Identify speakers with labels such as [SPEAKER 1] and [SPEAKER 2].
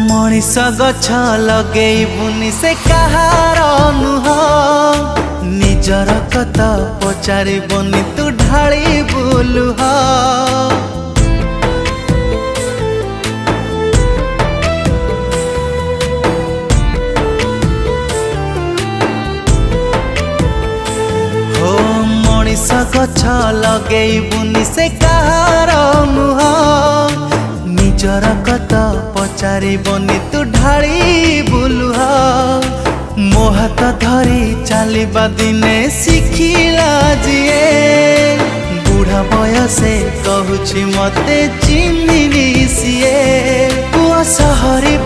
[SPEAKER 1] मनीष गछ लगेबुनि से कहार नुह निजर कथा पचारिबनि तू ढाली बुलुह। हो मनीष गछ लगेबुनि से कहार नुह निजर कथा पचारिबनि तू ढाली बुलुह। मो हाथ धरी चलवा दिने शिखिला जीए बुढ़ा बयसे कहूछि मते चिन्हिनी सीए पुआ सहरी